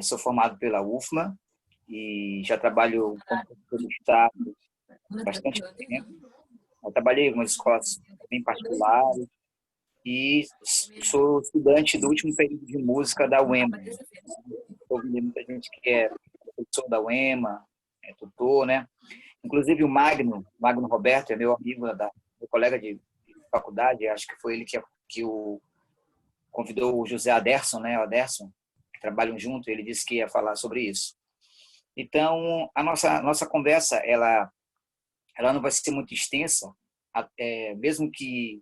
Sou formado pela UFMA e já trabalho como professor do Estado há bastante tempo. Eu trabalhei em algumas escolas bem particulares e sou estudante do último período de música da UEMA. Estou ouvindo muita gente que é professor da UEMA, é tutor, né? Inclusive o Magno Roberto, é meu amigo, meu colega de faculdade, acho que foi ele que convidou o José Aderson, né? O Aderson, que trabalham junto, ele disse que ia falar sobre isso. Então, a nossa conversa, ela não vai ser muito extensa, mesmo que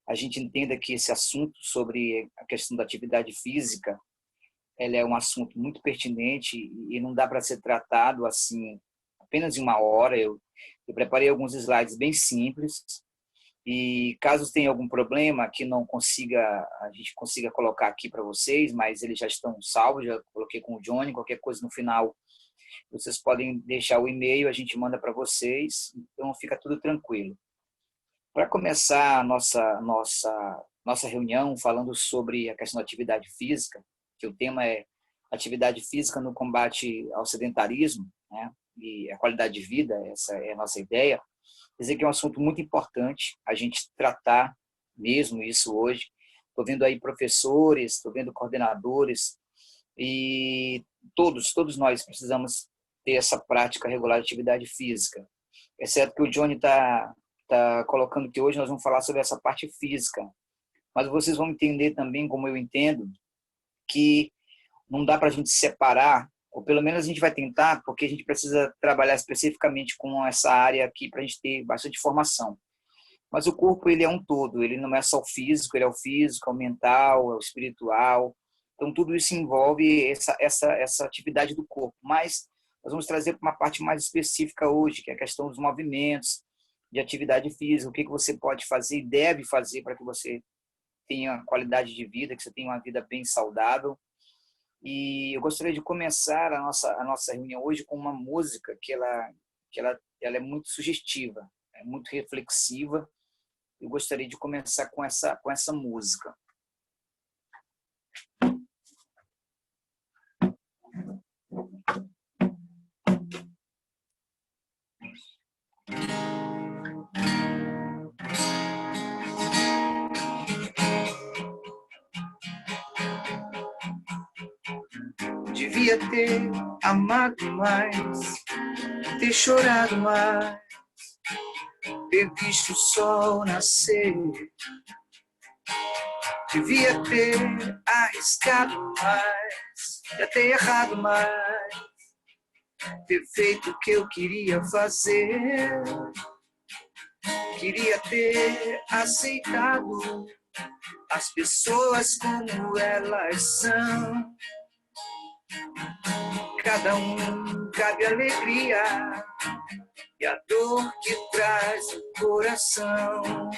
a gente entenda que esse assunto sobre a questão da atividade física, ela é um assunto muito pertinente e não dá para ser tratado assim apenas em uma hora. Eu preparei alguns slides bem simples e caso tenha algum problema que a gente consiga colocar aqui para vocês, mas eles já estão salvos, já coloquei com o Johnny, qualquer coisa no final vocês podem deixar o e-mail, a gente manda para vocês, então fica tudo tranquilo. Para começar a nossa reunião falando sobre a questão da atividade física, que o tema é atividade física no combate ao sedentarismo, né, e a qualidade de vida, essa é a nossa ideia, quer dizer que é um assunto muito importante a gente tratar mesmo isso hoje. Estou vendo aí professores, estou vendo coordenadores, e todos nós precisamos ter essa prática regular de atividade física. É certo que o Johnny está colocando que hoje nós vamos falar sobre essa parte física, mas vocês vão entender também, como eu entendo, que não dá para a gente separar, ou pelo menos a gente vai tentar, porque a gente precisa trabalhar especificamente com essa área aqui para a gente ter bastante informação. Mas o corpo, ele é um todo, ele não é só o físico, ele é o físico, é o mental, é o espiritual. Então, tudo isso envolve essa atividade do corpo. Mas nós vamos trazer para uma parte mais específica hoje, que é a questão dos movimentos, de atividade física, o que você pode fazer e deve fazer para que você tenha qualidade de vida, que você tenha uma vida bem saudável. E eu gostaria de começar a nossa reunião hoje com uma música que ela é muito sugestiva, é muito reflexiva. Eu gostaria de começar com essa música. Devia ter amado mais, ter chorado mais, ter visto o sol nascer. Devia ter arriscado mais, já ter errado mais, ter feito o que eu queria fazer. Queria ter aceitado as pessoas como elas são. Cada um cabe alegria e a dor que traz o coração.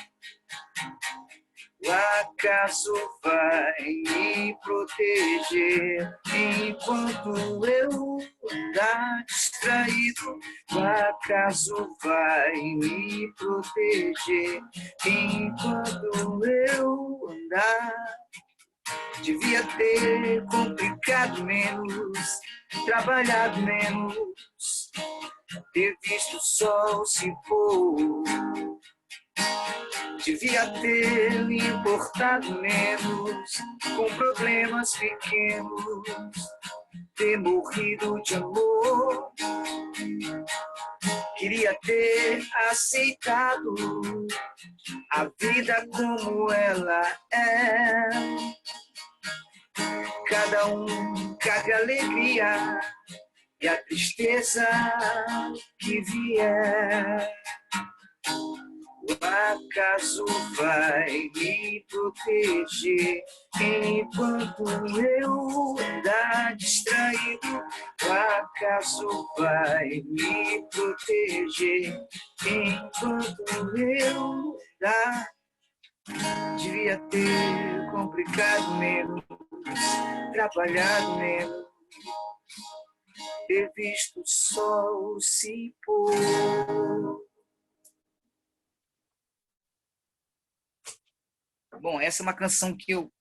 O acaso vai me proteger enquanto eu andar distraído. O acaso vai me proteger enquanto eu andar. Devia ter complicado menos, trabalhado menos, ter visto o sol se pôr. Devia ter me importado menos com problemas pequenos, ter morrido de amor. Queria ter aceitado a vida como ela é. Cada um cabe alegria e a tristeza que vier. O acaso vai me proteger enquanto eu andar distraído. O acaso vai me proteger enquanto eu andar. Devia ter complicado menos, trabalhado menos, ter visto o sol se pôr. Bom, essa é uma canção que eu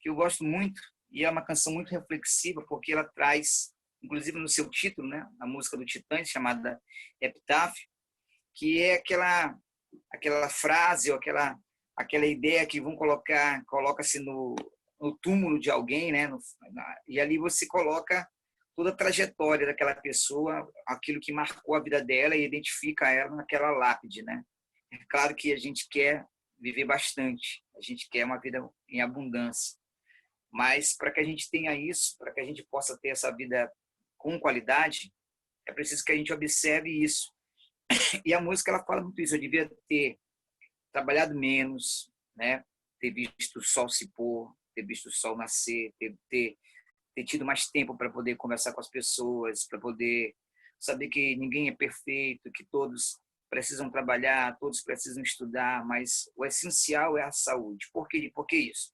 que eu gosto muito, e é uma canção muito reflexiva, porque ela traz, inclusive no seu título, né, a música do Titãs, chamada Epitáfio, que é aquela frase ou aquela ideia que vão coloca-se no túmulo de alguém, né? E ali você coloca toda a trajetória daquela pessoa, aquilo que marcou a vida dela e identifica ela naquela lápide, né? É claro que a gente quer viver bastante, a gente quer uma vida em abundância, mas para que a gente tenha isso, para que a gente possa ter essa vida com qualidade, é preciso que a gente observe isso. E a música ela fala muito isso. Eu devia ter trabalhado menos, né? Ter visto o sol se pôr, ter visto o sol nascer, ter tido mais tempo para poder conversar com as pessoas, para poder saber que ninguém é perfeito, que todos precisam trabalhar, todos precisam estudar, mas o essencial é a saúde. Por quê? Por que isso?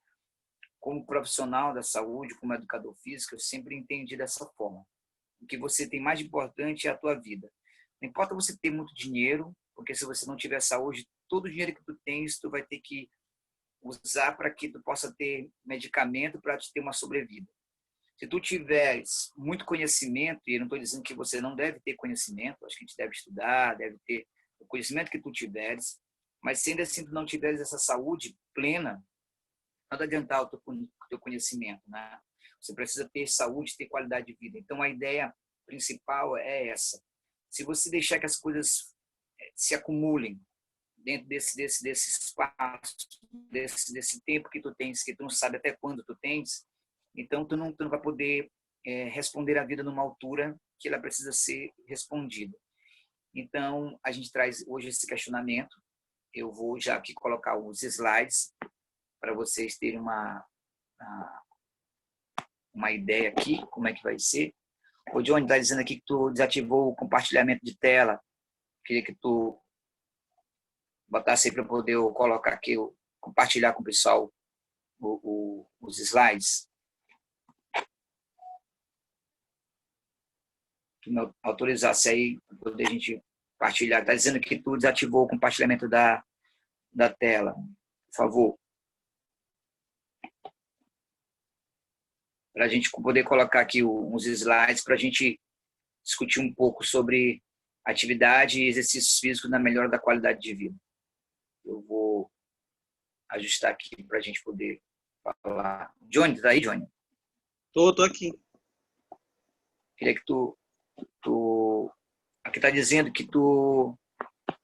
Como profissional da saúde, como educador físico, eu sempre entendi dessa forma. O que você tem mais importante é a tua vida. Não importa você ter muito dinheiro, porque se você não tiver saúde, todo o dinheiro que tu tens, tu vai ter que usar para que tu possa ter medicamento para te ter uma sobrevida. Se tu tiveres muito conhecimento, e eu não estou dizendo que você não deve ter conhecimento, acho que a gente deve estudar, deve ter o conhecimento que tu tiveres, mas se ainda assim tu não tiveres essa saúde plena, não adiantar o teu conhecimento, né? Você precisa ter saúde, ter qualidade de vida. Então a ideia principal é essa. Se você deixar que as coisas se acumulem dentro desse espaço, desse tempo que tu tens, que tu não sabe até quando tu tens, então tu não vai poder responder a vida numa altura que ela precisa ser respondida. Então a gente traz hoje esse questionamento. Eu vou já aqui colocar os slides para vocês terem uma ideia aqui, como é que vai ser. O Johnny está dizendo aqui que tu desativou o compartilhamento de tela. Queria que tu botasse aí para poder colocar aqui, compartilhar com o pessoal os slides. Tu me autorizasse aí para poder a gente compartilhar. Está dizendo que tu desativou o compartilhamento da tela. Por favor. Para a gente poder colocar aqui uns slides para a gente discutir um pouco sobre atividade e exercícios físicos na melhora da qualidade de vida. Eu vou ajustar aqui para a gente poder falar. Johnny, tá aí, Johnny? Tô aqui. Queria que aqui está dizendo que tu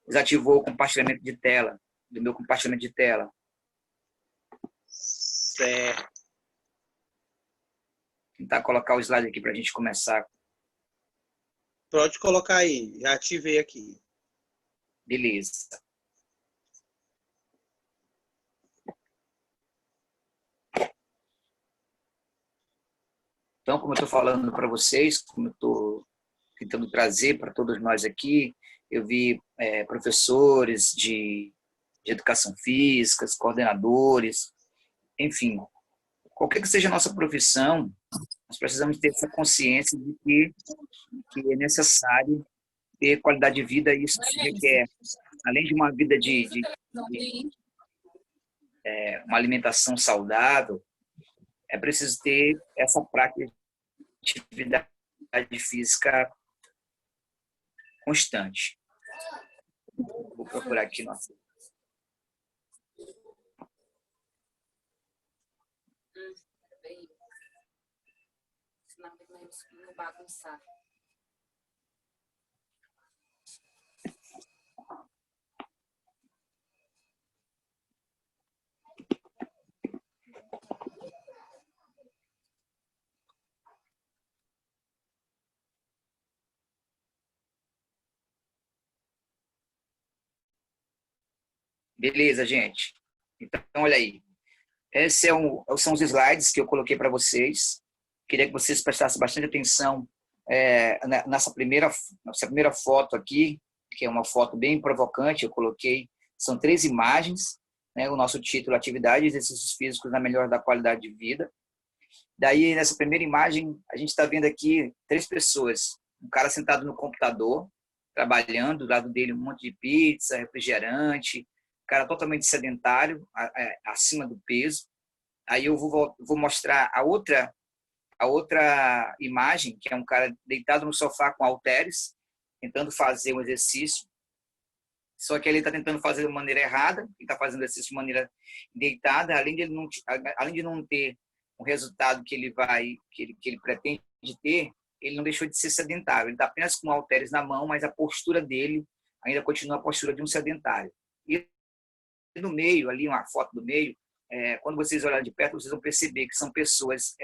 desativou o compartilhamento de tela, do meu compartilhamento de tela. Certo. Tentar colocar o slide aqui para a gente começar. Pode colocar aí. Já ativei aqui. Beleza. Então, como eu estou falando para vocês, como eu estou tentando trazer para todos nós aqui, eu vi professores de educação física, coordenadores, enfim, qualquer que seja a nossa profissão, nós precisamos ter essa consciência de que é necessário ter qualidade de vida, e isso requer, além de uma vida de uma alimentação saudável, é preciso ter essa prática de atividade física constante. Vou procurar aqui nossa. Não bagunçar. Beleza, gente. Então, olha aí. Esses são os slides que eu coloquei para vocês. Queria que vocês prestassem bastante atenção nessa primeira foto aqui, que é uma foto bem provocante. Eu coloquei, são 3 imagens, né? O nosso título, Atividade e Exercícios Físicos na Melhora da Qualidade de Vida. Daí, nessa primeira imagem, a gente está vendo aqui 3 pessoas. Um cara sentado no computador, trabalhando, do lado dele um monte de pizza, refrigerante, cara totalmente sedentário, acima do peso. Aí eu vou mostrar a outra imagem, que é um cara deitado no sofá com halteres, tentando fazer um exercício. Só que ele está tentando fazer de maneira errada, ele está fazendo exercício de maneira deitada, além de não ter o resultado que ele pretende ter, ele não deixou de ser sedentário. Ele está apenas com halteres na mão, mas a postura dele ainda continua a postura de um sedentário. E no meio, ali uma foto do meio, quando vocês olharem de perto, vocês vão perceber que são pessoas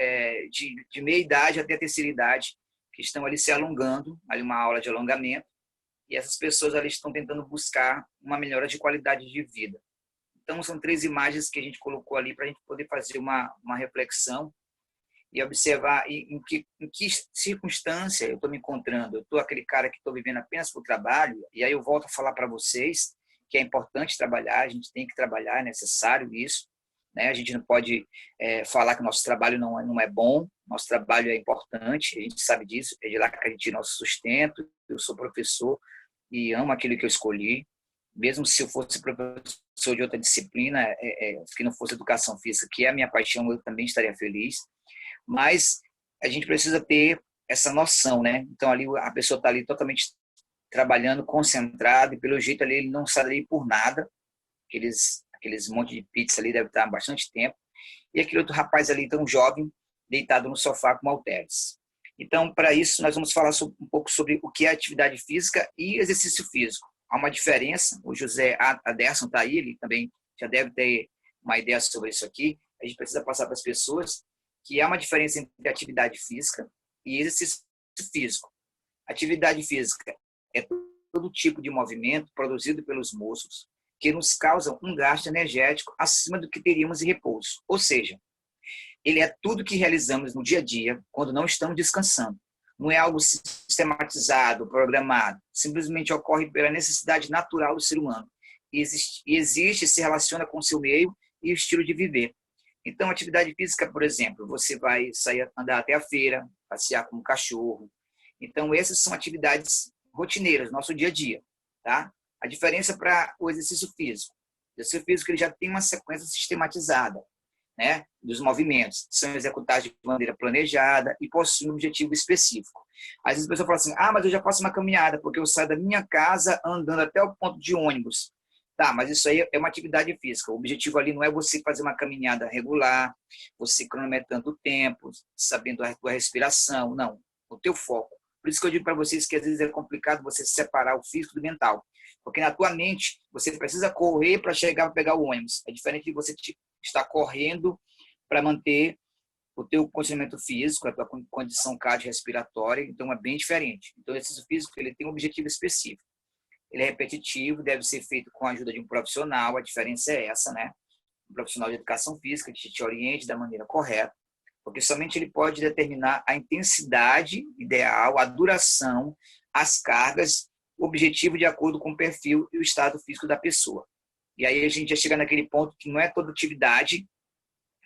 de meia idade até a terceira idade, que estão ali se alongando, ali uma aula de alongamento, e essas pessoas ali estão tentando buscar uma melhora de qualidade de vida. Então, são 3 imagens que a gente colocou ali para a gente poder fazer uma reflexão e observar em que circunstância eu estou me encontrando. Eu estou aquele cara que estou vivendo apenas por trabalho, e aí eu volto a falar para vocês que é importante trabalhar, a gente tem que trabalhar, é necessário isso, né? A gente não pode falar que o nosso trabalho não é bom, nosso trabalho é importante, a gente sabe disso, é de lá que a gente tira nosso sustento. Eu sou professor e amo aquilo que eu escolhi, mesmo se eu fosse professor de outra disciplina, que não fosse educação física, que é a minha paixão, eu também estaria feliz, mas a gente precisa ter essa noção, né? Então ali a pessoa está ali totalmente trabalhando, concentrado, e pelo jeito ali ele não sai ali por nada, aqueles monte de pizza ali deve estar há bastante tempo, e aquele outro rapaz ali, tão jovem, deitado no sofá com halteres. Então, para isso, nós vamos falar um pouco sobre o que é atividade física e exercício físico. Há uma diferença, o José Aderson está aí, ele também já deve ter uma ideia sobre isso aqui, a gente precisa passar para as pessoas que há uma diferença entre atividade física e exercício físico. Atividade física é todo tipo de movimento produzido pelos músculos que nos causam um gasto energético acima do que teríamos em repouso. Ou seja, ele é tudo que realizamos no dia a dia quando não estamos descansando. Não é algo sistematizado, programado. Simplesmente ocorre pela necessidade natural do ser humano. Existe, se relaciona com o seu meio e o estilo de viver. Então, atividade física, por exemplo, você vai sair, andar até a feira, passear com um cachorro. Então, essas são atividades rotineiras, nosso dia a dia, tá? A diferença para o exercício físico. O exercício físico ele já tem uma sequência sistematizada, né, dos movimentos. São executados de maneira planejada e possuem um objetivo específico. Às vezes a pessoa fala assim, mas eu já faço uma caminhada, porque eu saio da minha casa andando até o ponto de ônibus. Tá, mas isso aí é uma atividade física. O objetivo ali não é você fazer uma caminhada regular, você cronometrando o tempo, sabendo a tua respiração, não. O teu foco. Por isso que eu digo para vocês que às vezes é complicado você separar o físico do mental. Porque na tua mente, você precisa correr para chegar a pegar o ônibus. É diferente de você estar correndo para manter o teu condicionamento físico, a tua condição cardiorrespiratória. Então, é bem diferente. Então, o exercício físico ele tem um objetivo específico. Ele é repetitivo, deve ser feito com a ajuda de um profissional. A diferença é essa, né? Um profissional de educação física que te oriente da maneira correta, porque somente ele pode determinar a intensidade ideal, a duração, as cargas, o objetivo de acordo com o perfil e o estado físico da pessoa. E aí a gente já chega naquele ponto que não é toda atividade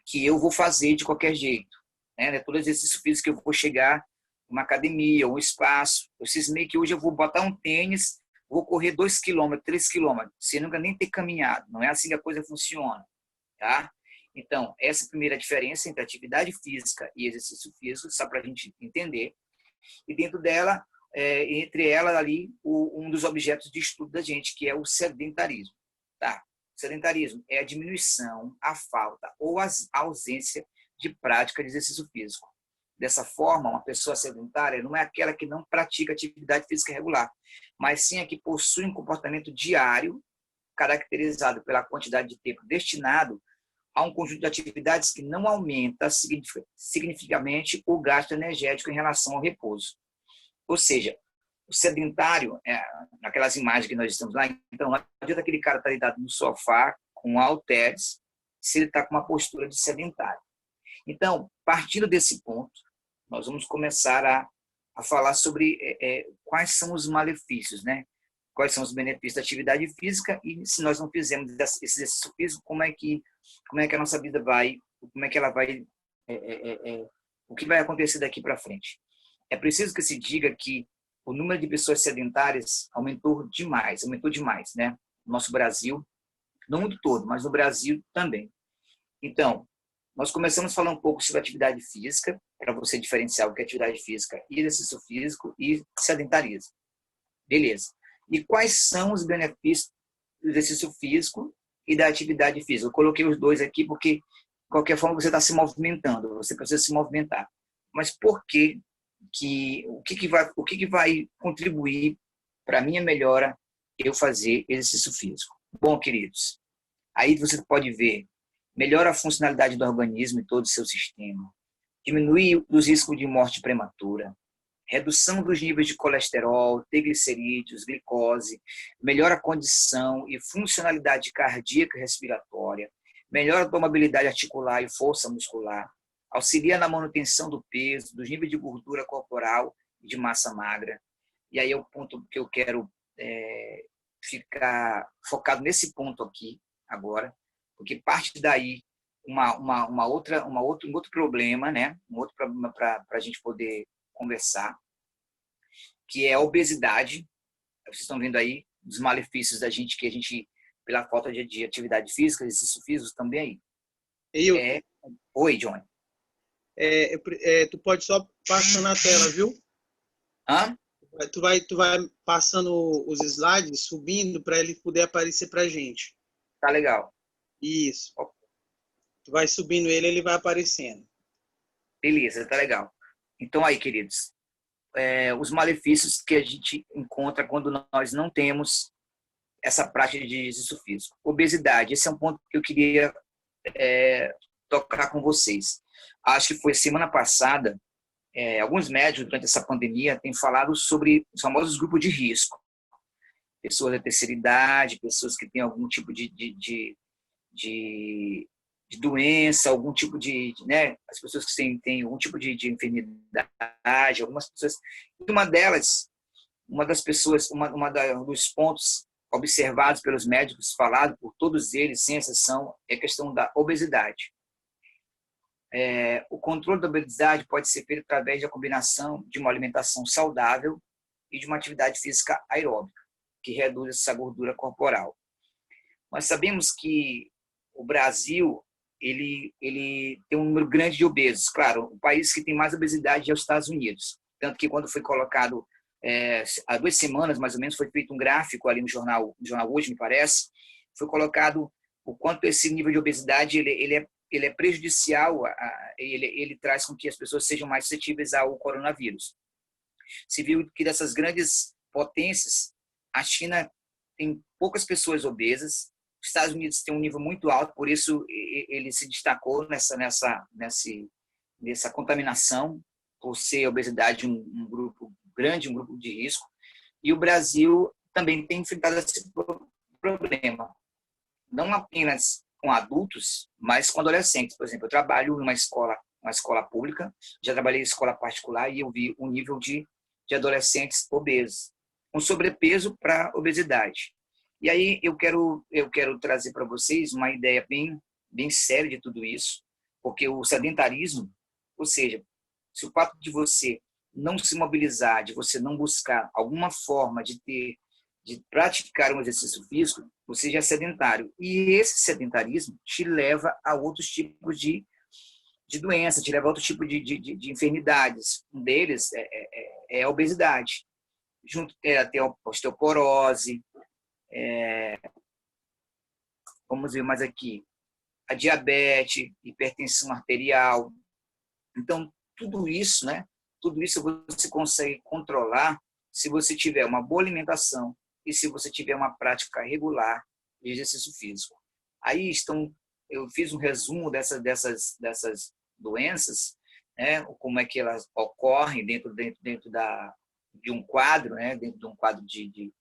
que eu vou fazer de qualquer jeito, né? Não é todo exercício físico que eu vou chegar numa academia ou um espaço. Eu cismei que hoje eu vou botar um tênis, vou correr 2 quilômetros, 3 quilômetros, sem nunca nem ter caminhado. Não é assim que a coisa funciona, tá? Então, essa é a primeira diferença entre atividade física e exercício físico, só para a gente entender. E dentro dela, entre elas ali, um dos objetos de estudo da gente, que é o sedentarismo. Tá? O sedentarismo é a diminuição, a falta ou a ausência de prática de exercício físico. Dessa forma, uma pessoa sedentária não é aquela que não pratica atividade física regular, mas sim a que possui um comportamento diário, caracterizado pela quantidade de tempo destinado a um conjunto de atividades que não aumenta significativamente o gasto energético em relação ao repouso. Ou seja, o sedentário, naquelas imagens que nós estamos lá, então não adianta aquele cara estar deitado no sofá com halteres se ele está com uma postura de sedentário. Então, partindo desse ponto, nós vamos começar a falar sobre quais são os malefícios, né? Quais são os benefícios da atividade física e se nós não fizermos esse exercício físico, como é que a nossa vida vai, como é que ela vai, o que vai acontecer daqui para frente. É preciso que se diga que o número de pessoas sedentárias aumentou demais, né? No nosso Brasil, no mundo todo, mas no Brasil também. Então, Nós começamos a falar um pouco sobre atividade física, para você diferenciar o que é atividade física, exercício físico e sedentarismo. Beleza. E quais são os benefícios do exercício físico e da atividade física? Eu coloquei os dois aqui porque, de qualquer forma, você está se movimentando, você precisa se movimentar. Mas por que o que vai contribuir para a minha melhora eu fazer exercício físico? Bom, queridos, aí você pode ver, melhora a funcionalidade do organismo e todo o seu sistema, diminui os riscos de morte prematura, redução dos níveis de colesterol, triglicerídeos, glicose, melhora a condição e funcionalidade cardíaca e respiratória, melhora a mobilidade articular e força muscular, auxilia na manutenção do peso, dos níveis de gordura corporal e de massa magra. E aí é o ponto que eu quero ficar focado nesse ponto aqui agora, porque parte daí um outro problema, né? Um outro problema para a gente poder conversar, que é a obesidade. Vocês estão vendo aí os malefícios da gente, que a gente, pela falta de atividade física, exercício físico também aí. Oi, Johnny. Tu pode só passar na tela, viu? Hã? Tu vai passando os slides, subindo, para ele poder aparecer para a gente. Tá legal. Isso. Tu vai subindo ele vai aparecendo. Beleza, tá legal. Então aí, queridos, os malefícios que a gente encontra quando nós não temos essa prática de exercício físico. Obesidade, esse é um ponto que eu queria tocar com vocês. Acho que foi semana passada, alguns médicos durante essa pandemia têm falado sobre os famosos grupos de risco. Pessoas da terceira idade, pessoas que têm algum tipo de doença, algum tipo né, as pessoas que têm algum tipo de enfermidade, algumas pessoas. Uma das pessoas, dos pontos observados pelos médicos, falado por todos eles, sem exceção, é a questão da obesidade. O controle da obesidade pode ser feito através da combinação de uma alimentação saudável e de uma atividade física aeróbica, que reduz essa gordura corporal. Nós sabemos que o Brasil ele tem um número grande de obesos. Claro, o país que tem mais obesidade é os Estados Unidos. Tanto que quando foi colocado, há 2 semanas, mais ou menos, foi feito um gráfico ali no jornal Hoje, me parece, foi colocado o quanto esse nível de obesidade ele é prejudicial, ele traz com que as pessoas sejam mais suscetíveis ao coronavírus. Se viu que dessas grandes potências, a China tem poucas pessoas obesas, os Estados Unidos tem um nível muito alto, por isso ele se destacou nessa contaminação, por ser a obesidade um grupo grande, um grupo de risco. E o Brasil também tem enfrentado esse problema, não apenas com adultos, mas com adolescentes. Por exemplo, eu trabalho em uma escola pública, já trabalhei em escola particular e eu vi um nível de adolescentes obesos, com sobrepeso para obesidade. E aí eu quero trazer para vocês uma ideia bem séria de tudo isso, porque o sedentarismo, ou seja, se o fato de você não se mobilizar, de você não buscar alguma forma de praticar um exercício físico, você já é sedentário. E esse sedentarismo te leva a outros tipos de doença, te leva a outro tipo de enfermidades. Um deles é a obesidade. Tem a osteoporose, vamos ver mais aqui, a diabetes, hipertensão arterial. Então, tudo isso, né? Tudo isso você consegue controlar se você tiver uma boa alimentação e se você tiver uma prática regular de exercício físico. Aí eu fiz um resumo dessas doenças, né? Como é que elas ocorrem dentro de um quadro, né? Dentro de um quadro de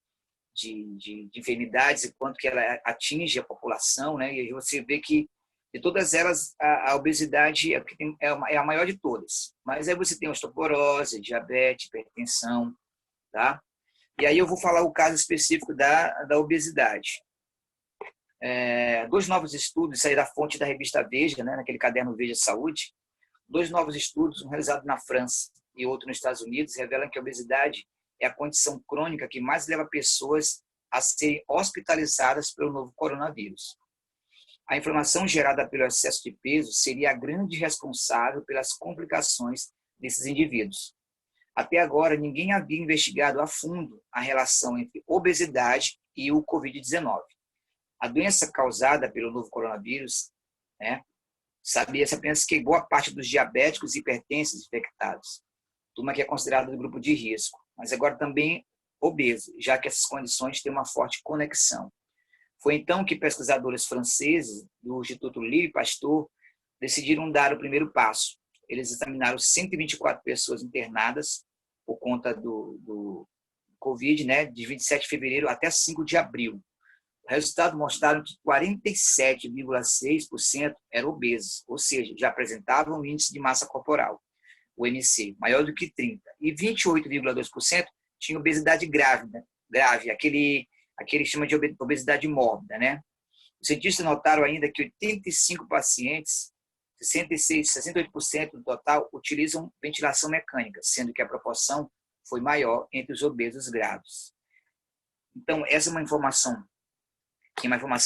enfermidades e quanto que ela atinge a população, né? E aí você vê que de todas elas a obesidade é a maior de todas. Mas aí você tem osteoporose, diabetes, hipertensão, tá? E aí eu vou falar o caso específico da obesidade. 2 novos estudos saíram da fonte da revista Veja, né? Naquele caderno Veja Saúde. 2 novos estudos, um realizado na França e outro nos Estados Unidos, revelam que a obesidade é a condição crônica que mais leva pessoas a serem hospitalizadas pelo novo coronavírus. A inflamação gerada pelo excesso de peso seria a grande responsável pelas complicações desses indivíduos. Até agora, ninguém havia investigado a fundo a relação entre obesidade e o Covid-19. A doença causada pelo novo coronavírus, né, sabia-se apenas que boa parte dos diabéticos e hipertensos infectados, turma que é considerada do grupo de risco, mas agora também obeso, já que essas condições têm uma forte conexão. Foi então que pesquisadores franceses do Instituto Louis Pasteur decidiram dar o primeiro passo. Eles examinaram 124 pessoas internadas por conta do Covid, né, de 27 de fevereiro até 5 de abril. O resultado mostraram que 47,6% eram obesos, ou seja, já apresentavam um índice de massa corporal, o IMC, maior do que 30, e 28,2% tinham obesidade grave, aquele chama de obesidade mórbida, né? Os cientistas notaram ainda que 85 pacientes, 68% do total, utilizam ventilação mecânica, sendo que a proporção foi maior entre os obesos graves. Então, essa é uma informação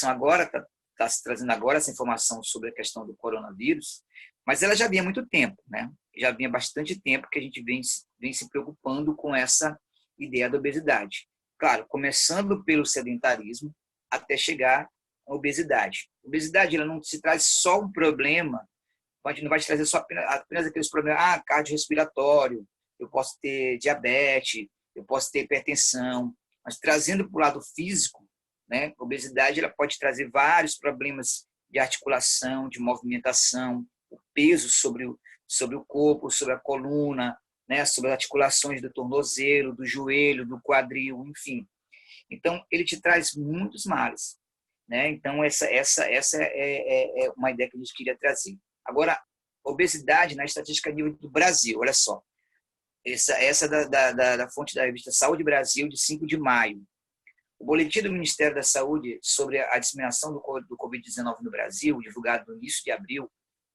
agora, está se trazendo agora essa informação sobre a questão do coronavírus, mas ela já vinha há muito tempo, né? Já vinha bastante tempo que a gente vem se preocupando com essa ideia da obesidade. Claro, começando pelo sedentarismo até chegar à obesidade. A obesidade, ela não se traz só um problema, não vai te trazer só apenas aqueles problemas, cardiorrespiratório, eu posso ter diabetes, eu posso ter hipertensão, mas trazendo para o lado físico, né, a obesidade ela pode trazer vários problemas de articulação, de movimentação, o peso sobre o corpo, sobre a coluna, né, sobre as articulações do tornozelo, do joelho, do quadril, enfim. Então, ele te traz muitos males, né? Então, essa é uma ideia que a gente queria trazer. Agora, obesidade na estatística a nível do Brasil, olha só. Essa da fonte da revista Saúde Brasil, de 5 de maio. O boletim do Ministério da Saúde sobre a disseminação do Covid-19 no Brasil, divulgado no início de abril,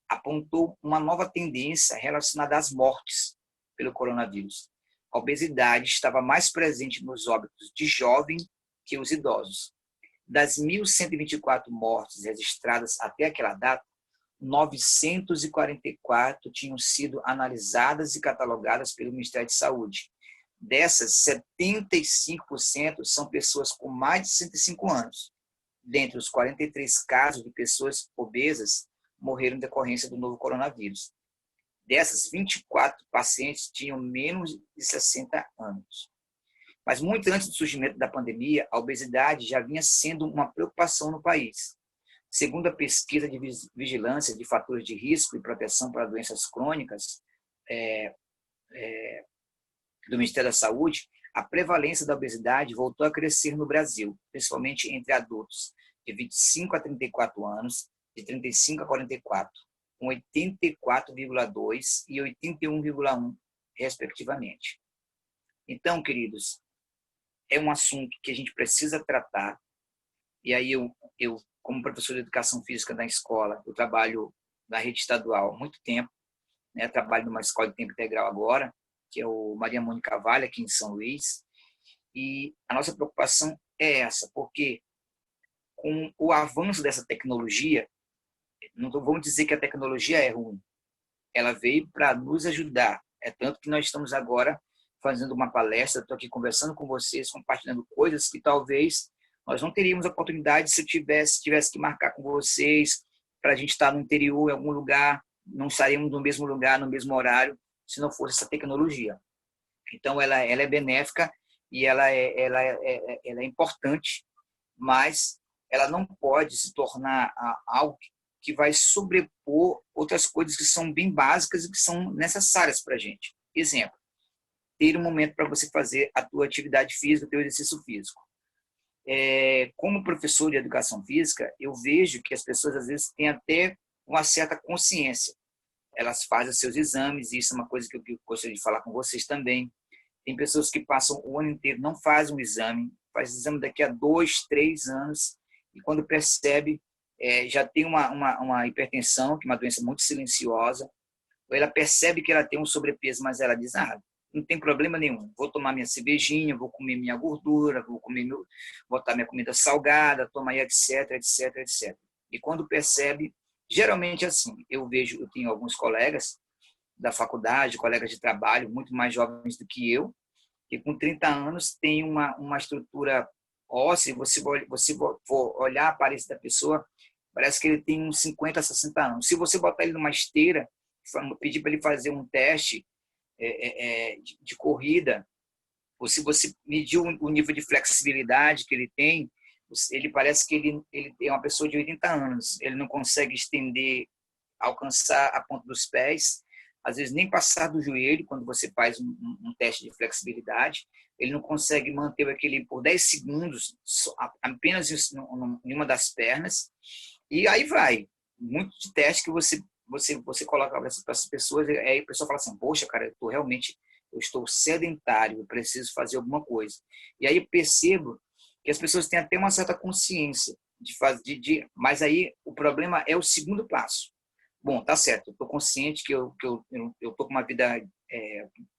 apontou uma nova tendência relacionada às mortes pelo coronavírus. A obesidade estava mais presente nos óbitos de jovens que os idosos. Das 1.124 mortes registradas até aquela data, 944 tinham sido analisadas e catalogadas pelo Ministério da Saúde. Dessas, 75% são pessoas com mais de 65 anos. Dentre os 43 casos de pessoas obesas, morreram em decorrência do novo coronavírus. Dessas, 24 pacientes tinham menos de 60 anos. Mas muito antes do surgimento da pandemia, a obesidade já vinha sendo uma preocupação no país. Segundo a pesquisa de vigilância de fatores de risco e proteção para doenças crônicas do Ministério da Saúde, a prevalência da obesidade voltou a crescer no Brasil, principalmente entre adultos de 25 a 34 anos, de 35 a 44, com 84,2% e 81,1%, respectivamente. Então, queridos, é um assunto que a gente precisa tratar, e aí eu como professor de educação física na escola, eu trabalho na rede estadual há muito tempo, né? Trabalho numa escola de tempo integral agora, que é o Maria Mônica Vale, aqui em São Luís, e a nossa preocupação é essa, porque com o avanço dessa tecnologia, não vamos dizer que a tecnologia é ruim, ela veio para nos ajudar, é tanto que nós estamos agora fazendo uma palestra, estou aqui conversando com vocês, compartilhando coisas que talvez nós não teríamos a oportunidade se eu tivesse que marcar com vocês para a gente estar no interior, em algum lugar, não estaríamos no mesmo lugar, no mesmo horário, se não fosse essa tecnologia. Então, ela é benéfica e ela é importante, mas ela não pode se tornar algo que vai sobrepor outras coisas que são bem básicas e que são necessárias para a gente. Exemplo, ter um momento para você fazer a tua atividade física, o teu exercício físico. Como professor de educação física, eu vejo que as pessoas às vezes têm até uma certa consciência. Elas fazem os seus exames, e isso é uma coisa que eu gostaria de falar com vocês também. Tem pessoas que passam o ano inteiro, não fazem um exame, faz exame daqui a 2, 3 anos, e quando percebe, já tem uma hipertensão, que é uma doença muito silenciosa, ou ela percebe que ela tem um sobrepeso, mas ela diz, não tem problema nenhum, vou tomar minha cervejinha, vou comer minha gordura, vou botar minha comida salgada, tomar etc, etc, etc. E quando percebe, geralmente assim, eu tenho alguns colegas da faculdade, colegas de trabalho, muito mais jovens do que eu, que com 30 anos tem uma estrutura óssea, você for olhar a aparência da pessoa, parece que ele tem uns 50, 60 anos. Se você botar ele numa esteira, pedir para ele fazer um teste de corrida, ou se você medir o nível de flexibilidade que ele tem, ele parece que ele é uma pessoa de 80 anos. Ele não consegue estender, alcançar a ponta dos pés, às vezes nem passar do joelho, quando você faz um teste de flexibilidade. Ele não consegue manter o equilíbrio por 10 segundos, apenas em uma das pernas. E aí vai. Muito de teste que você coloca para essas pessoas, aí a pessoa fala assim, poxa, cara, eu estou sedentário, eu preciso fazer alguma coisa. E aí eu percebo que as pessoas têm até uma certa consciência mas aí o problema é o segundo passo. Bom, tá certo, eu estou consciente que eu estou com uma vida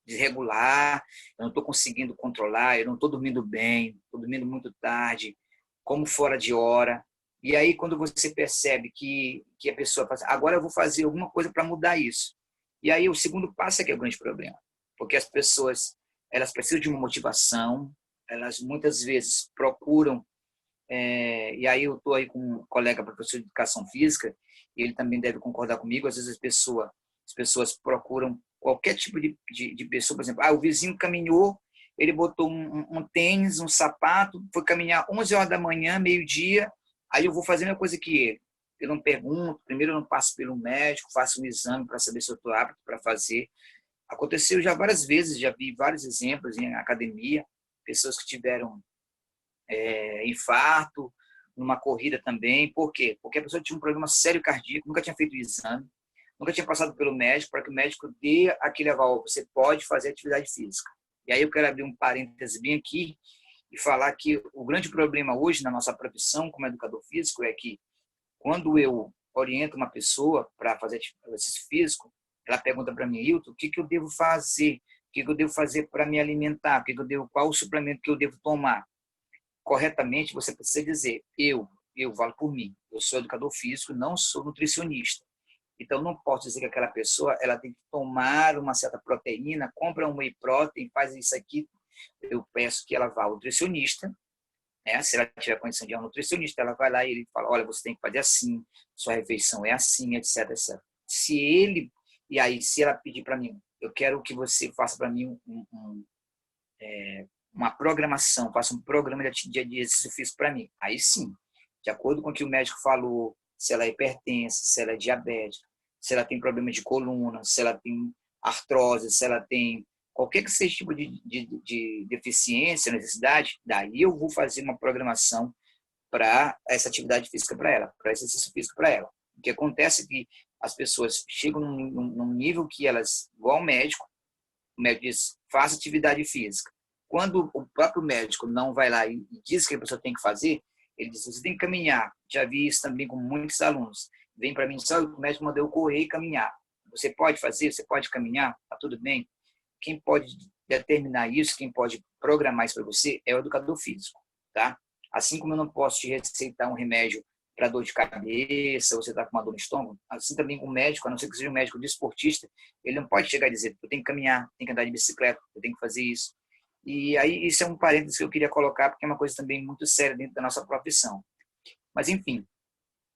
desregular, eu não estou conseguindo controlar, eu não estou dormindo bem, estou dormindo muito tarde, como fora de hora. E aí, quando você percebe que a pessoa fala assim, agora eu vou fazer alguma coisa para mudar isso. E aí, o segundo passo é que é o grande problema. Porque as pessoas, elas precisam de uma motivação, elas muitas vezes procuram, e aí eu estou aí com um colega professor de educação física, e ele também deve concordar comigo, às vezes as pessoas procuram qualquer tipo de pessoa, por exemplo, o vizinho caminhou, ele botou um tênis, um sapato, foi caminhar 11 horas da manhã, meio-dia, aí eu vou fazer a mesma coisa que ele. Eu não pergunto, primeiro eu não passo pelo médico, faço um exame para saber se eu estou apto para fazer. Aconteceu já várias vezes, já vi vários exemplos em academia, pessoas que tiveram infarto, numa corrida também. Por quê? Porque a pessoa tinha um problema sério cardíaco, nunca tinha feito o exame, nunca tinha passado pelo médico, para que o médico dê aquele aval, você pode fazer atividade física. E aí eu quero abrir um parêntese bem aqui e falar que o grande problema hoje na nossa profissão como educador físico é que quando eu oriento uma pessoa para fazer exercício físico, ela pergunta para mim, Hilton, o que eu devo fazer? O que eu devo fazer para me alimentar? Qual o suplemento que eu devo tomar? Corretamente, você precisa dizer, eu falo por mim, eu sou educador físico, não sou nutricionista. Então, não posso dizer que aquela pessoa ela tem que tomar uma certa proteína, compra um whey protein, faz isso aqui. Eu peço que ela vá ao nutricionista, né? Se ela tiver condição de ir ao nutricionista, ela vai lá e ele fala, olha, você tem que fazer assim, sua refeição é assim, etc, etc. Se ela pedir para mim, eu quero que você faça para mim uma programação, faça um programa de exercício físico para mim. Aí sim, de acordo com o que o médico falou, se ela é hipertensa, se ela é diabética, se ela tem problema de coluna, se ela tem artrose, se ela tem qualquer que seja tipo de deficiência, necessidade, daí eu vou fazer uma programação para essa atividade física para ela, para esse exercício físico para ela. O que acontece é que as pessoas chegam num nível que elas, igual ao médico, o médico diz, faça atividade física. Quando o próprio médico não vai lá e diz que a pessoa tem que fazer, ele diz, você tem que caminhar. Já vi isso também com muitos alunos. Vem para mim, só o médico mandou eu correr e caminhar. Você pode fazer? Você pode caminhar? Tá tudo bem? Quem pode determinar isso, quem pode programar isso para você é o educador físico, tá? Assim como eu não posso te receitar um remédio para dor de cabeça, ou você está com uma dor no estômago, assim também com o médico, a não ser que seja um médico desportista, ele não pode chegar e dizer, eu tenho que caminhar, tenho que andar de bicicleta, eu tenho que fazer isso. E aí isso é um parênteses que eu queria colocar, porque é uma coisa também muito séria dentro da nossa profissão. Mas, enfim,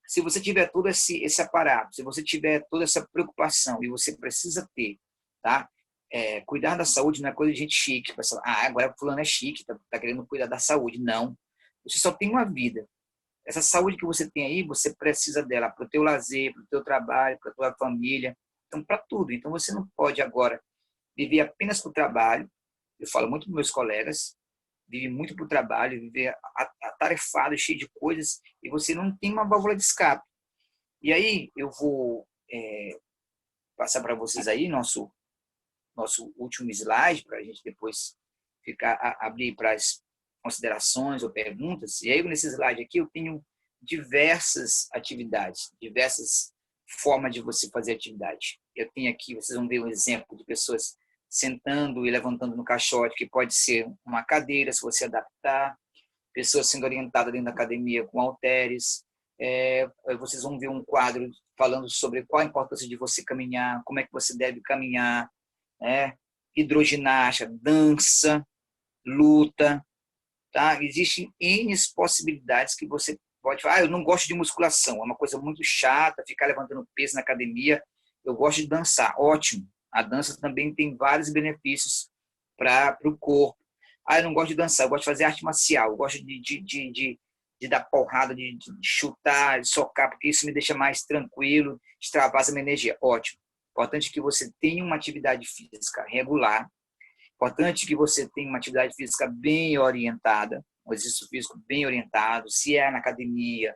se você tiver todo esse aparato, se você tiver toda essa preocupação, e você precisa ter, tá? Cuidar da saúde não é coisa de gente chique. Agora o fulano é chique, tá querendo cuidar da saúde. Não. Você só tem uma vida. Essa saúde que você tem aí, você precisa dela para o teu lazer, para o teu trabalho, para a tua família, então para tudo. Então você não pode agora viver apenas para o trabalho. Eu falo muito para meus colegas, vive muito para o trabalho, viver atarefado, cheio de coisas, e você não tem uma válvula de escape. E aí eu vou passar para vocês aí nosso último slide, para a gente depois abrir para as considerações ou perguntas. E aí, nesse slide aqui, eu tenho diversas atividades, diversas formas de você fazer atividade. Eu tenho aqui, vocês vão ver um exemplo de pessoas sentando e levantando no caixote, que pode ser uma cadeira, se você adaptar, pessoas sendo orientadas dentro da academia com halteres, Vocês vão ver um quadro falando sobre qual a importância de você caminhar, como é que você deve caminhar, né? Hidroginástica, dança, luta, tá? Existem N possibilidades que você pode falar. Eu não gosto de musculação, é uma coisa muito chata, ficar levantando peso na academia. Eu gosto de dançar, ótimo. A dança também tem vários benefícios para o corpo. Eu não gosto de dançar, eu gosto de fazer arte marcial, eu gosto de dar porrada, de chutar, de socar, porque isso me deixa mais tranquilo, extravasa minha energia. Ótimo. Importante que você tenha uma atividade física regular. Importante que você tenha uma atividade física bem orientada, um exercício físico bem orientado, se é na academia,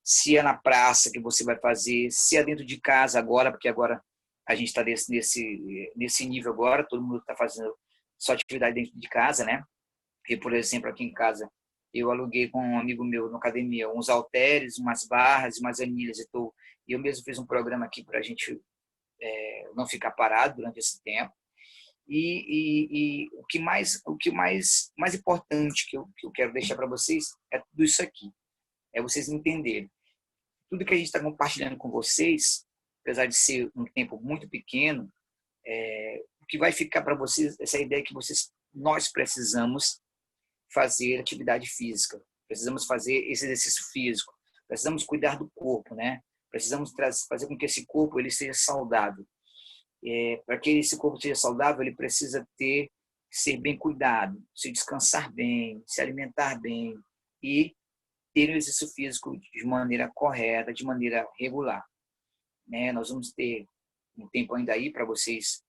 se é na praça que você vai fazer, se é dentro de casa agora, porque agora a gente está nesse nível agora, todo mundo está fazendo sua atividade dentro de casa, né? E, por exemplo, aqui em casa, eu aluguei com um amigo meu na academia uns halteres, umas barras, umas anilhas, e eu mesmo fiz um programa aqui para a gente não ficar parado durante esse tempo. E o que mais importante que eu quero deixar para vocês é tudo isso aqui, é vocês entenderem. Tudo que a gente está compartilhando com vocês, apesar de ser um tempo muito pequeno, o que vai ficar para vocês essa ideia que nós precisamos fazer atividade física, precisamos fazer esse exercício físico, precisamos cuidar do corpo, né? Precisamos fazer com que esse corpo ele seja saudável. Para que esse corpo seja saudável, ele precisa ser bem cuidado, se descansar bem, se alimentar bem e ter o exercício físico de maneira correta, de maneira regular. Nós vamos ter um tempo ainda aí para vocês,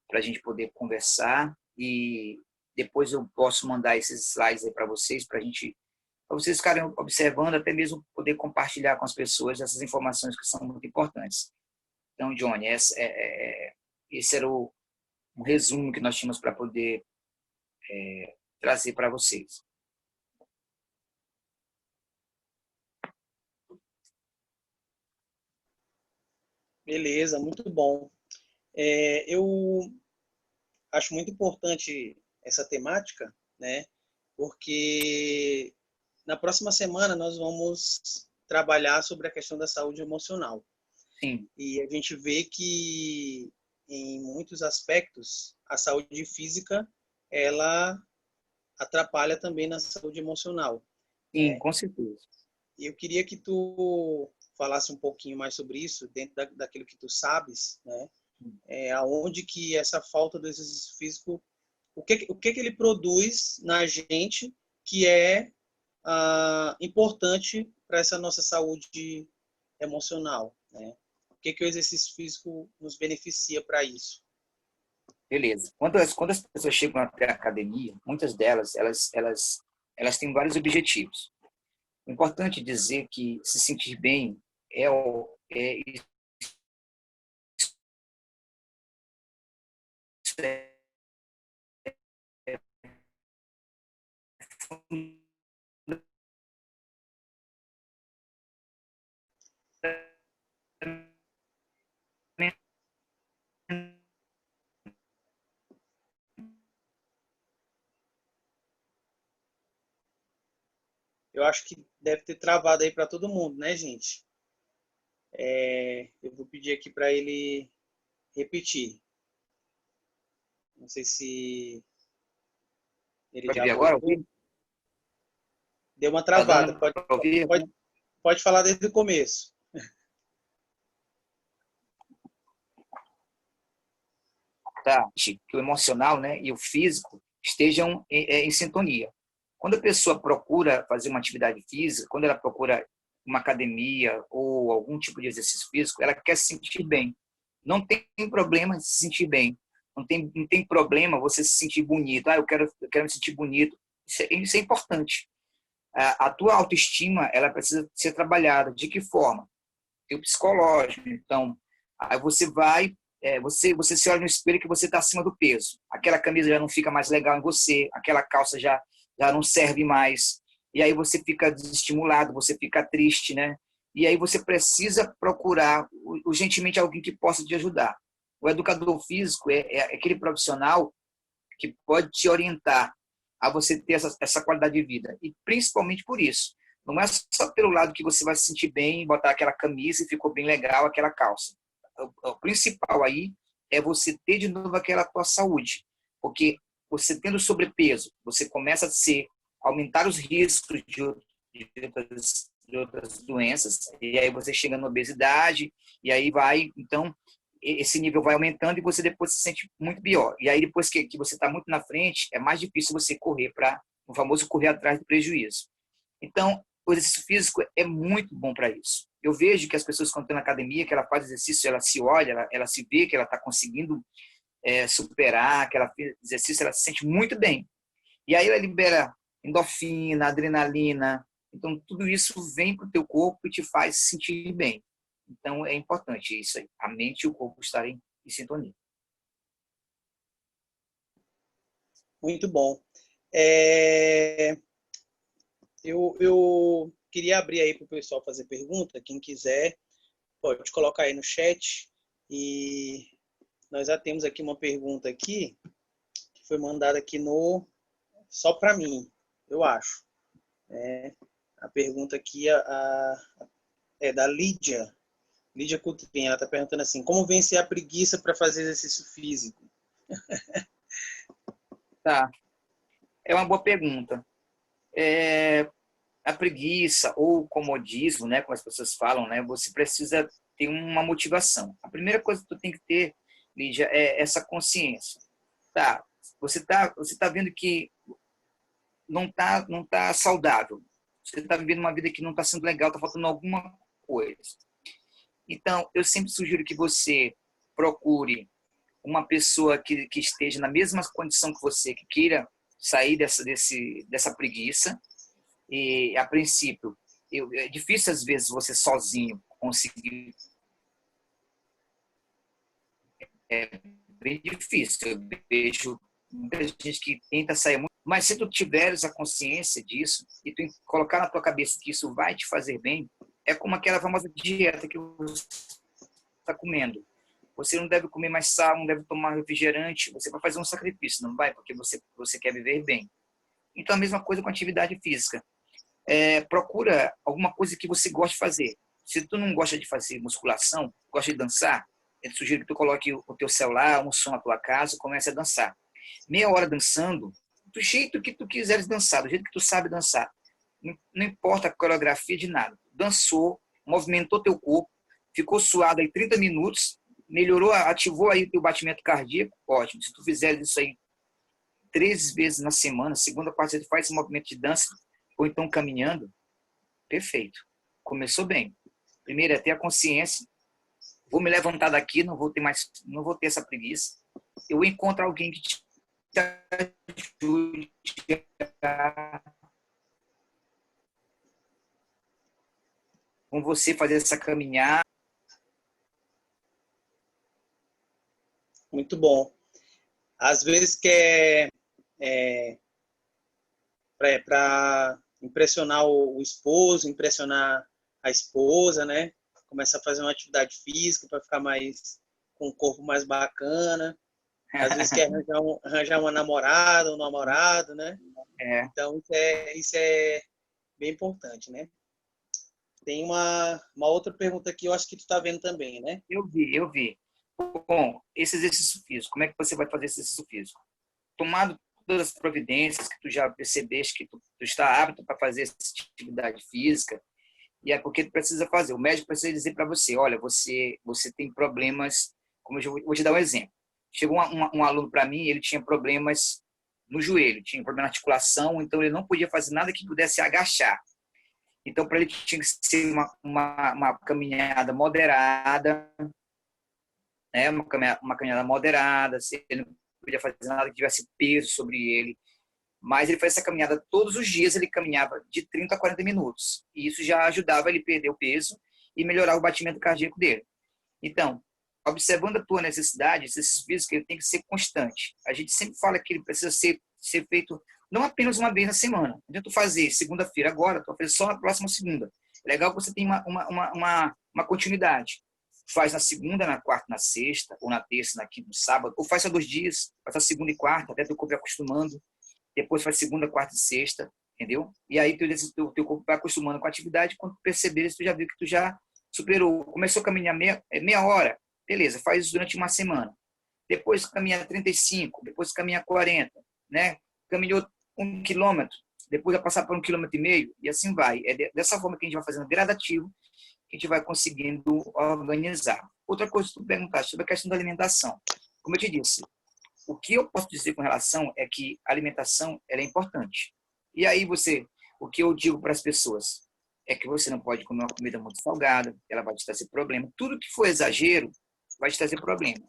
para a gente poder conversar, e depois eu posso mandar esses slides aí para vocês vocês ficarem observando, até mesmo poder compartilhar com as pessoas essas informações que são muito importantes. Então, Johnny, esse era um resumo que nós tínhamos para poder trazer para vocês. Beleza, muito bom. Eu acho muito importante essa temática, né? Porque na próxima semana nós vamos trabalhar sobre a questão da saúde emocional. Sim. E a gente vê que, em muitos aspectos, a saúde física, ela atrapalha também na saúde emocional. Sim, né? Com certeza. E eu queria que tu falasse um pouquinho mais sobre isso, dentro daquilo que tu sabes, né? Aonde que essa falta do exercício físico, o que ele produz na gente que é importante para essa nossa saúde emocional, né? O que o exercício físico nos beneficia para isso? Beleza. Quando as pessoas chegam até a academia, muitas delas, elas têm vários objetivos. O importante dizer que se sentir bem Eu acho que deve ter travado aí para todo mundo, né, gente? Eu vou pedir aqui para ele repetir. Não sei se ele Pode já ver agora? voltou. Deu uma Tá travada. dando para ouvir? Pode falar desde o começo. Tá? Que o emocional, né, e o físico estejam em sintonia. Quando a pessoa procura fazer uma atividade física, quando ela procura uma academia ou algum tipo de exercício físico, ela quer se sentir bem. Não tem problema se sentir bem. Não tem problema você se sentir bonito. Eu quero me sentir bonito. Isso é importante. A tua autoestima, ela precisa ser trabalhada. De que forma? Tem o psicológico. Então, aí você vai, você se olha no espelho que você está acima do peso. Aquela camisa já não fica mais legal em você, aquela calça já não serve mais. E aí você fica desestimulado, você fica triste, né? E aí você precisa procurar urgentemente alguém que possa te ajudar. O educador físico é aquele profissional que pode te orientar a você ter essa qualidade de vida. E principalmente por isso, Não é só pelo lado que você vai se sentir bem, botar aquela camisa e ficou bem legal aquela calça. O principal aí é você ter de novo aquela tua saúde. Porque você tendo sobrepeso, você começa aumentar os riscos de outras doenças, e aí você chega na obesidade, e aí vai, então, esse nível vai aumentando e você depois se sente muito pior. E aí depois que você está muito na frente, é mais difícil você correr para o famoso correr atrás do prejuízo. Então, o exercício físico é muito bom para isso. Eu vejo que as pessoas, quando estão na academia, que ela faz exercício, ela se olha, ela se vê que ela está conseguindo superar, que ela fez exercício, ela se sente muito bem. E aí ela libera endorfina, adrenalina. Então, tudo isso vem para o teu corpo e te faz se sentir bem. Então, é importante isso aí. A mente e o corpo estarem em sintonia. Muito bom. Eu queria abrir aí para o pessoal fazer pergunta. Quem quiser, pode colocar aí no chat. E nós já temos aqui uma pergunta aqui, que foi mandada aqui só para mim, eu acho. A pergunta aqui é da Lídia Coutrinho. Ela está perguntando assim: como vencer a preguiça para fazer exercício físico? Tá. É uma boa pergunta. A preguiça ou o comodismo, né, como as pessoas falam, né, você precisa ter uma motivação. A primeira coisa que tu tem que ter, Lídia, é essa consciência. Tá, você tá vendo que não tá saudável. Você está vivendo uma vida que não está sendo legal, está faltando alguma coisa. Então, eu sempre sugiro que você procure uma pessoa que esteja na mesma condição que você, que queira sair dessa preguiça. E, a princípio, é difícil, às vezes, você sozinho conseguir. É bem difícil. Eu vejo muita gente que tenta sair muito. Mas se tu tiveres a consciência disso e tu colocar na tua cabeça que isso vai te fazer bem, é como aquela famosa dieta que você está comendo. Você não deve comer mais sal, não deve tomar refrigerante. Você vai fazer um sacrifício, não vai? Porque você quer viver bem. Então, a mesma coisa com a atividade física. Procura alguma coisa que você goste de fazer. Se tu não gosta de fazer musculação, gosta de dançar, eu te sugiro que tu coloque o teu celular, um som na tua casa e comece a dançar. Meia hora dançando, do jeito que tu quiseres dançar, do jeito que tu sabe dançar. Não importa a coreografia de nada. Dançou, movimentou teu corpo, ficou suado aí 30 minutos, melhorou, ativou aí teu batimento cardíaco, ótimo. Se tu fizer isso aí 3 vezes na semana, segunda, quarta, você faz esse movimento de dança, ou então caminhando, perfeito. Começou bem. Primeiro é ter a consciência. Vou me levantar daqui, não vou ter essa preguiça. Eu encontro alguém que te ajude com você fazer essa caminhada. Muito bom. Às vezes quer para impressionar o esposo, impressionar a esposa, né? Começa a fazer uma atividade física para ficar com um corpo mais bacana. Às vezes quer arranjar uma namorada, um namorado, né? Então, isso é bem importante, né? Tem uma outra pergunta aqui, eu acho que tu está vendo também, né? Eu vi. Bom, esse exercício físico, como é que você vai fazer esse exercício físico? Tomado todas as providências que tu já percebeste que tu está apto para fazer essa atividade física, e é porque tu precisa fazer. O médico precisa dizer para você, olha, você tem problemas, como eu vou te dar um exemplo. Chegou um aluno para mim, ele tinha problemas no joelho, tinha problema na articulação, então ele não podia fazer nada que pudesse agachar. Então, para ele tinha que ser uma caminhada moderada, né? Uma caminhada moderada, ele não podia fazer nada que tivesse peso sobre ele. Mas ele fazia essa caminhada todos os dias, ele caminhava de 30 a 40 minutos. E isso já ajudava ele a perder o peso e melhorar o batimento cardíaco dele. Então, observando a tua necessidade, esse físico ele tem que ser constante. A gente sempre fala que ele precisa ser feito não apenas uma vez na semana. Não adianta tu fazer segunda-feira agora, tu vai fazer só na próxima segunda. É legal que você tenha uma continuidade. Faz na segunda, na quarta, na sexta, ou na terça, na quinta, no sábado, ou faz só 2 dias, faz a segunda e quarta, até teu corpo ir acostumando. Depois faz segunda, quarta e sexta. entendeu? E aí teu corpo vai acostumando com a atividade, quando tu perceber, tu já viu que tu já superou. Começou a caminhar meia hora, beleza, faz isso durante uma semana. Depois caminha 35, depois caminha 40, né? Caminhou 1 quilômetro, depois vai passar por 1,5 km, e assim vai. É dessa forma que a gente vai fazendo gradativo, que a gente vai conseguindo organizar. Outra coisa que tu perguntaste sobre a questão da alimentação. Como eu te disse, o que eu posso dizer com relação é que a alimentação ela é importante. E aí o que eu digo para as pessoas é que você não pode comer uma comida muito salgada, ela vai te trazer problema. Tudo que for exagero vai te trazer problema.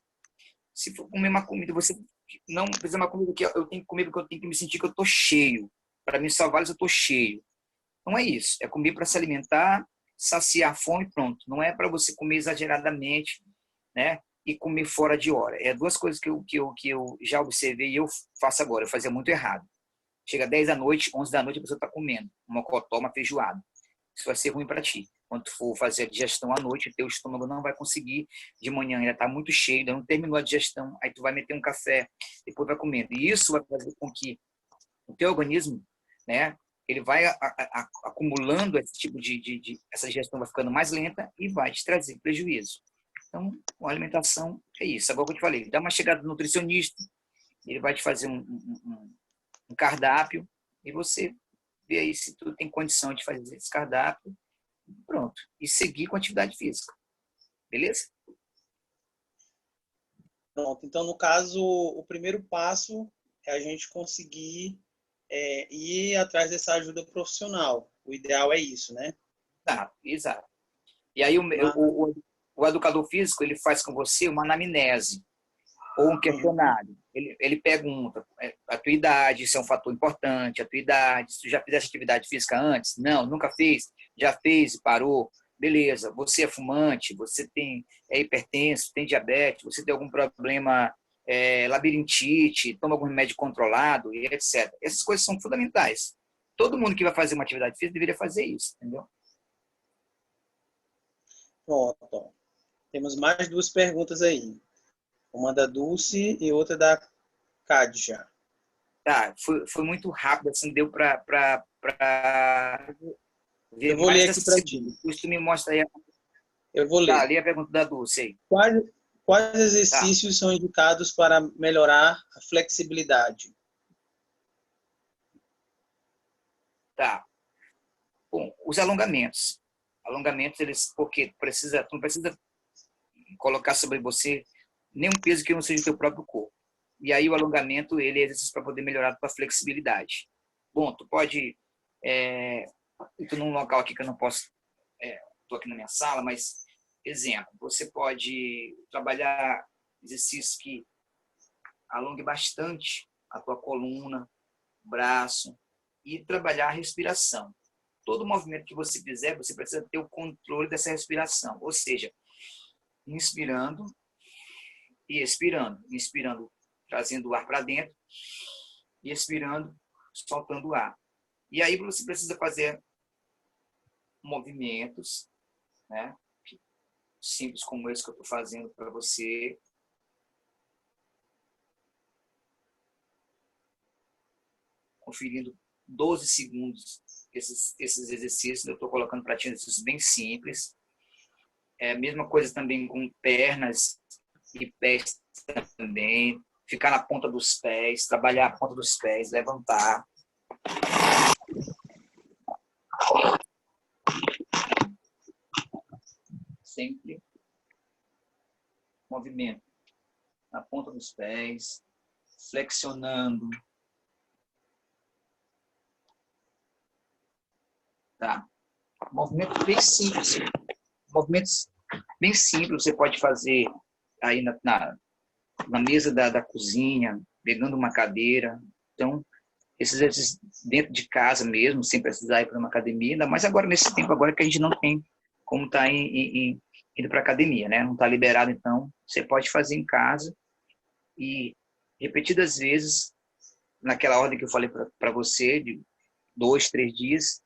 Se for comer uma comida, você não precisa uma comida que eu tenho que comer porque eu tenho que me sentir que eu estou cheio. Para me salvar, eu estou cheio. Não é isso. É comer para se alimentar, saciar a fome, pronto. Não é para você comer exageradamente, né? E comer fora de hora. É duas coisas que eu já observei e eu faço agora. Eu fazia muito errado. Chega 10 da noite, 11 da noite, a pessoa está comendo uma mocotó, uma feijoada. Isso vai ser ruim para ti. Quando tu for fazer a digestão à noite, teu estômago não vai conseguir. De manhã ainda está muito cheio, ainda não terminou a digestão. Aí tu vai meter um café, depois vai comendo. E isso vai fazer com que o teu organismo, né, ele vai acumulando esse tipo essa digestão vai ficando mais lenta e vai te trazer prejuízo. Então, a alimentação é isso. Agora que eu te falei, dá uma chegada no nutricionista, ele vai te fazer um cardápio e você vê aí se tu tem condição de fazer esse cardápio, pronto. E seguir com atividade física. Beleza? Pronto. Então, no caso, o primeiro passo é a gente conseguir ir atrás dessa ajuda profissional. O ideal é isso, né? Tá, exato. E aí o educador físico, ele faz com você uma anamnese ou um questionário. Ele pergunta a tua idade, isso é um fator importante, a tua idade, se tu já fizeste atividade física antes? Não, nunca fez? Já fez e parou? Beleza. Você é fumante? Você é hipertenso? Tem diabetes? Você tem algum problema, labirintite? Toma algum remédio controlado? E etc. Essas coisas são fundamentais. Todo mundo que vai fazer uma atividade física deveria fazer isso, entendeu? Pronto. Temos mais duas perguntas aí. Uma da Dulce e outra da Kadja. Tá, foi muito rápido, assim, deu para ver Eu vou mais ler aqui essa para segunda. ti. Depois tu me mostra aí. Eu vou Tá, ler. ali a pergunta da Dulce aí. Quais Tá, exercícios são indicados para melhorar a flexibilidade? tá. Bom, os alongamentos. Alongamentos, eles, porque tu não precisa colocar sobre você nenhum peso que não seja o teu próprio corpo. E aí o alongamento, ele é exercício para poder melhorar a tua flexibilidade. Bom, tu pode... eu tô num local aqui que eu não posso... Tô aqui na minha sala, mas, exemplo, você pode trabalhar exercícios que alongue bastante a tua coluna, braço, e trabalhar a respiração. Todo movimento que você fizer, você precisa ter o controle dessa respiração. Ou seja, inspirando e expirando. Inspirando, trazendo o ar para dentro, e expirando, soltando o ar. E aí você precisa fazer movimentos, né, simples como esse que eu estou fazendo para você. Conferindo 12 segundos esses exercícios. Eu estou colocando para ti exercícios bem simples. É a mesma coisa também com pernas e pés também. Ficar na ponta dos pés, trabalhar a ponta dos pés, levantar. Sempre movimento na ponta dos pés, flexionando. Tá? Movimento bem simples. Movimentos bem simples, você pode fazer aí na mesa da cozinha, pegando uma cadeira. Então, esses exercícios dentro de casa mesmo, sem precisar ir para uma academia, ainda mais agora, nesse tempo agora que a gente não tem como estar indo para academia, né? Não está liberado, então, você pode fazer em casa e repetidas vezes, naquela ordem que eu falei para você, de 2, 3 dias,